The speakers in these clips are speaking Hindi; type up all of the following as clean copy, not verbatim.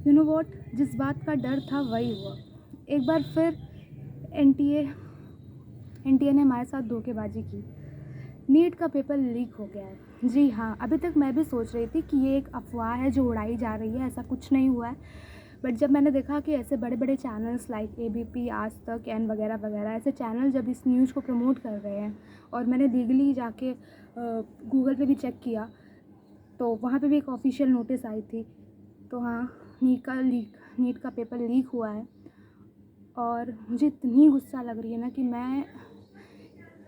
यू नो वॉट, जिस बात का डर था वही हुआ। एक बार फिर एनटीए ने हमारे साथ धोखेबाजी की। नीट का पेपर लीक हो गया है। जी हाँ, अभी तक मैं भी सोच रही थी कि ये एक अफवाह है जो उड़ाई जा रही है, ऐसा कुछ नहीं हुआ है। बट जब मैंने देखा कि ऐसे बड़े बड़े चैनल्स लाइक एबीपी, आज तक, एन वगैरह वगैरह ऐसे चैनल जब इस न्यूज़ को प्रमोट कर रहे हैं, और मैंने लीगली जाके गूगल पे भी चेक किया तो वहाँ पे भी एक ऑफिशियल नोटिस आई थी। तो हाँ, नीट का पेपर लीक हुआ है। और मुझे इतनी गुस्सा लग रही है ना कि मैं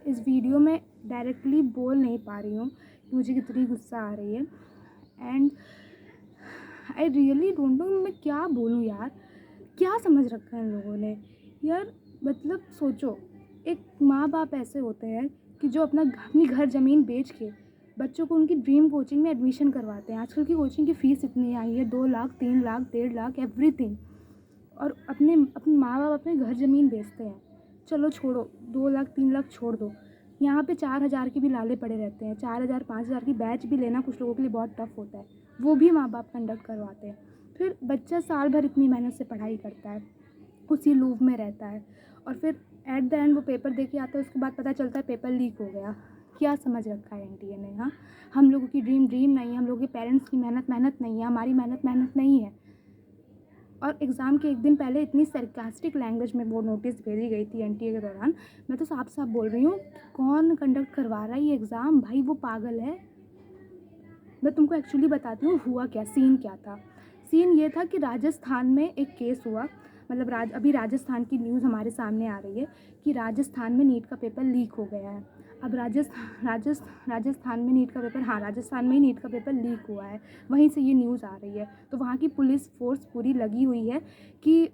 इस वीडियो में डायरेक्टली बोल नहीं पा रही हूँ कि मुझे कितनी गुस्सा आ रही है। And I really don't know मैं क्या बोलूँ यार। क्या समझ रखा है इन लोगों ने यार। मतलब सोचो, एक माँ बाप ऐसे होते हैं कि जो अपनी घर ज़मीन बेच के बच्चों को उनकी ड्रीम कोचिंग में एडमिशन करवाते हैं। आजकल की कोचिंग की फ़ीस इतनी आई है, 2 लाख 3 लाख 1.5 लाख एवरीथिंग। और अपने माँ बाप अपने घर ज़मीन बेचते हैं। चलो छोड़ो, 2 लाख 3 लाख छोड़ दो, यहाँ पे 4,000 के भी लाले पड़े रहते हैं। 4,000 5,000 की बैच भी लेना कुछ लोगों के लिए बहुत टफ होता है, वो भी माँ बाप कंडक्ट करवाते हैं। फिर बच्चा साल भर इतनी मेहनत से पढ़ाई करता है, उसी लूप में रहता है, और फिर एट द एंड वो पेपर दे के आता है, उसके बाद पता चलता है पेपर लीक हो गया। क्या समझ रखा है एनटीए ने? हाँ, हम लोगों की ड्रीम नहीं है, हम लोगों के पेरेंट्स की मेहनत नहीं है, हमारी मेहनत नहीं है। और एग्ज़ाम के एक दिन पहले इतनी सरकास्टिक लैंग्वेज में वो नोटिस भेजी गई थी एनटीए के दौरान। मैं तो साफ साफ बोल रही हूँ, कौन कंडक्ट करवा रहा है ये एग्ज़ाम? भाई वो पागल है। मैं तुमको एक्चुअली बताती हूँ हुआ क्या, सीन क्या था। सीन ये था कि राजस्थान में एक केस हुआ। मतलब अभी राजस्थान की न्यूज़ हमारे सामने आ रही है कि राजस्थान में नीट का पेपर लीक हो गया है। अब राजस्थान में नीट का पेपर, हाँ, राजस्थान में ही नीट का पेपर लीक हुआ है, वहीं से ये न्यूज़ आ रही है। तो वहाँ की पुलिस फोर्स पूरी लगी हुई है कि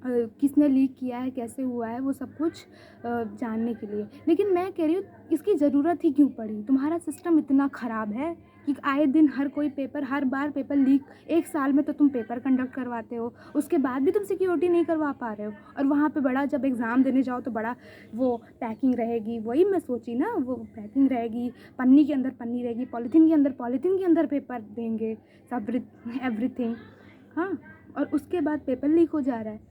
किसने लीक किया है, कैसे हुआ है, वो सब कुछ जानने के लिए। लेकिन मैं कह रही हूँ, इसकी ज़रूरत ही क्यों पड़ी? तुम्हारा सिस्टम इतना ख़राब है कि आए दिन हर कोई पेपर, हर बार पेपर लीक। एक साल में तो तुम पेपर कंडक्ट करवाते हो, उसके बाद भी तुम सिक्योरिटी नहीं करवा पा रहे हो। और वहाँ पे बड़ा, जब एग्ज़ाम देने जाओ तो बड़ा वो पैकिंग रहेगी। वही मैं सोची ना, वो पैकिंग रहेगी, पन्नी के अंदर पन्नी रहेगी, पॉलीथीन के अंदर पेपर देंगे, सब एवरीथिंग। हाँ, और उसके बाद पेपर लीक हो जा रहा है।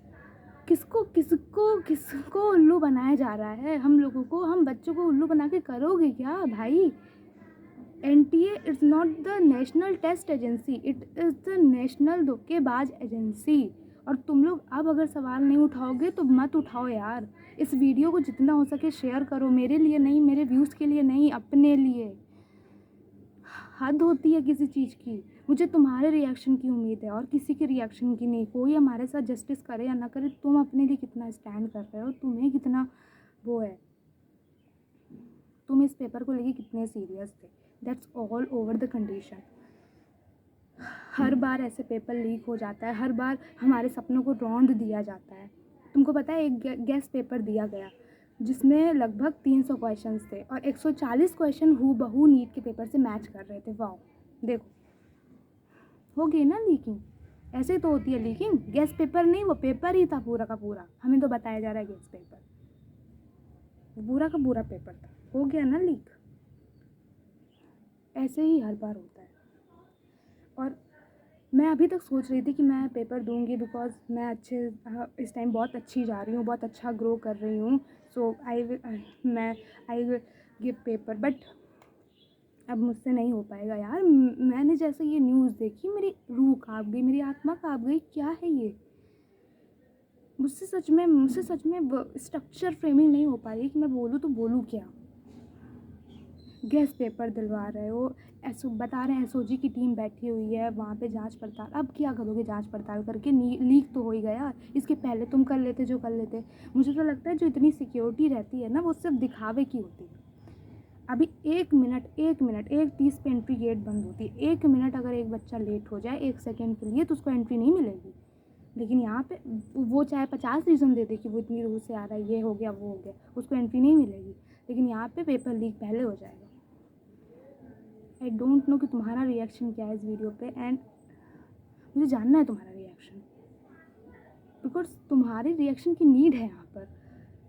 किसको उल्लू बनाया जा रहा है? हम लोगों को, हम बच्चों को उल्लू बना के करोगे क्या भाई? NTA is not the National Test Agency, it is the National धोखेबाज एजेंसी। और तुम लोग अब अगर सवाल नहीं उठाओगे तो मत उठाओ यार। इस वीडियो को जितना हो सके शेयर करो, मेरे लिए नहीं, मेरे व्यूज़ के लिए नहीं, अपने लिए। हद होती है किसी चीज़ की। मुझे तुम्हारे रिएक्शन की उम्मीद है और किसी के रिएक्शन की नहीं। कोई हमारे साथ जस्टिस करे या ना करे, तुम अपने लिए कितना स्टैंड कर रहे हो, तुम्हें कितना वो है, तुम इस पेपर को लेके कितने सीरियस थे। That's all over the condition. हर बार ऐसे पेपर लीक हो जाता है, हर बार हमारे सपनों को रौंद दिया जाता है। तुमको पता है, एक गेस पेपर दिया गया जिसमें लगभग 300 क्वेश्चंस थे और 140 क्वेश्चन हूबहू नीट के पेपर से मैच कर रहे थे। वाओ, देखो, हो गई ना लीकिंग। ऐसे ही तो होती है लीकिंग। गैस पेपर नहीं, वो पेपर ही था पूरा का पूरा। हमें तो बताया जा रहा है गैस पेपर, पूरा का पूरा पेपर था। हो गया ना लीक। ऐसे ही हर बार होता है। और मैं अभी तक सोच रही थी कि मैं पेपर दूंगी बिकॉज मैं इस टाइम बहुत अच्छी जा रही हूँ, बहुत अच्छा ग्रो कर रही हूँ। So I will give paper. But अब मुझसे नहीं हो पाएगा यार। मैंने जैसे ये न्यूज़ देखी, मेरी रूह काँप गई, मेरी आत्मा काँप गई। क्या है ये? मुझसे सच में स्ट्रक्चर फ्रेमिंग नहीं हो पा रही कि मैं बोलूँ तो बोलूँ क्या। गैस पेपर दिलवा रहे हो, बता रहे हैं एसओजी की टीम बैठी हुई है वहाँ पे जांच पड़ताल। अब क्या करोगे जांच पड़ताल करके? लीक तो हो ही गया। इसके पहले तुम कर लेते जो कर लेते। मुझे तो लगता है जो इतनी सिक्योरिटी रहती है ना, वो सिर्फ दिखावे की होती है। अभी 1 30 पे एंट्री गेट बंद होती है। 1 मिनट अगर एक बच्चा लेट हो जाए 1 सेकेंड के लिए तो उसको एंट्री नहीं मिलेगी। लेकिन यहाँ पे वो चाहे 50 रीज़न दे दे कि वो इतनी दूर से आ रहा है, ये हो गया वो हो गया, उसको एंट्री नहीं मिलेगी। लेकिन यहाँ पे पेपर लीक पहले हो जाएगा। आई डोंट नो कि तुम्हारा रिएक्शन क्या है इस वीडियो पे। एंड मुझे जानना है तुम्हारा रिएक्शन, बिकॉज तुम्हारे रिएक्शन की नीड है यहाँ पर।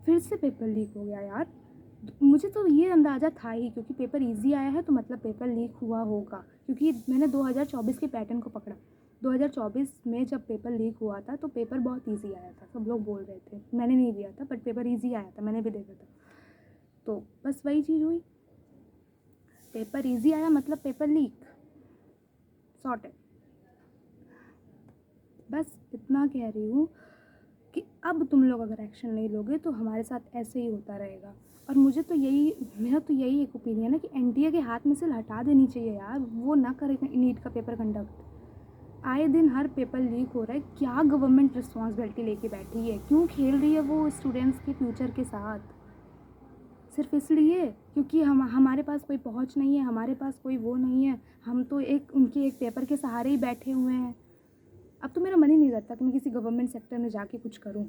फिर से पेपर लीक हो गया यार। मुझे तो ये अंदाज़ा था ही, क्योंकि पेपर इजी आया है तो मतलब पेपर लीक हुआ होगा, क्योंकि मैंने 2024 के पैटर्न को पकड़ा। 2024 में जब पेपर लीक हुआ था तो पेपर बहुत इजी आया था, सब लोग बोल रहे थे। मैंने नहीं दिया था बट पेपर इजी आया था, मैंने भी देखा था। तो बस वही चीज़ हुई, पेपर इजी आया मतलब पेपर लीक, सॉर्टेड। बस इतना कह रही हूँ कि अब तुम लोग अगर एक्शन नहीं लोगे तो हमारे साथ ऐसे ही होता रहेगा। और मेरा तो यही एक ओपिनियन है कि एनटीए के हाथ में से हटा देनी चाहिए यार, वो ना करे नीट का पेपर कंडक्ट। आए दिन हर पेपर लीक हो रहा है, क्या गवर्नमेंट रिस्पॉन्सिबिलिटी लेके बैठी है? क्यों खेल रही है वो स्टूडेंट्स के फ्यूचर के साथ? सिर्फ इसलिए क्योंकि हमारे पास कोई पहुंच नहीं है, हमारे पास कोई वो नहीं है, हम तो उनके एक पेपर के सहारे ही बैठे हुए हैं। अब तो मेरा मन ही नहीं करता कि मैं किसी गवर्नमेंट सेक्टर में जाके कुछ करूं।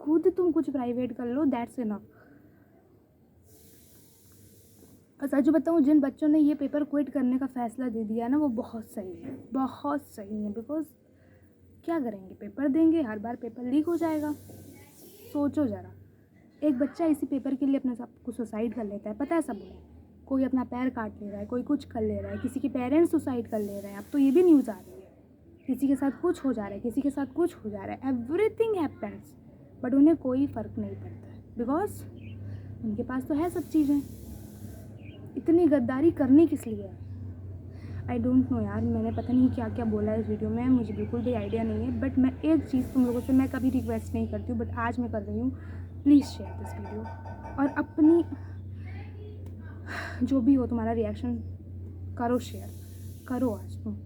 खुद तुम कुछ प्राइवेट कर लो, दैट्स इनफ। और सच बताऊं, जिन बच्चों ने ये पेपर क्विट करने का फ़ैसला दे दिया ना, वो बहुत सही है, बहुत सही है। बिकॉज क्या करेंगे, पेपर देंगे, हर बार पेपर लीक हो जाएगा। सोचो ज़रा, एक बच्चा इसी पेपर के लिए अपने सब को सुसाइड कर लेता है, पता है सब उन्हें। कोई अपना पैर काट ले रहा है, कोई कुछ कर ले रहा है, किसी के पेरेंट्स सुसाइड कर ले रहे हैं, अब तो ये भी न्यूज़ आ रही है। किसी के साथ कुछ हो जा रहा है, किसी के साथ कुछ हो जा रहा है, एवरीथिंग हैपेंस, बट उन्हें कोई फ़र्क नहीं पड़ता है बिकॉज उनके पास तो है सब चीज़ें। इतनी गद्दारी करनी किस लिए है? आई डोंट नो यार, मैंने पता नहीं क्या क्या बोला है इस वीडियो में, मुझे बिल्कुल भी आइडिया नहीं है। बट मैं एक चीज़ तुम लोगों से मैं कभी रिक्वेस्ट नहीं करती हूँ, बट आज मैं कर रही हूँ, प्लीज़ शेयर दिस वीडियो। और अपनी जो भी हो तुम्हारा रिएक्शन करो, शेयर करो आज तुम।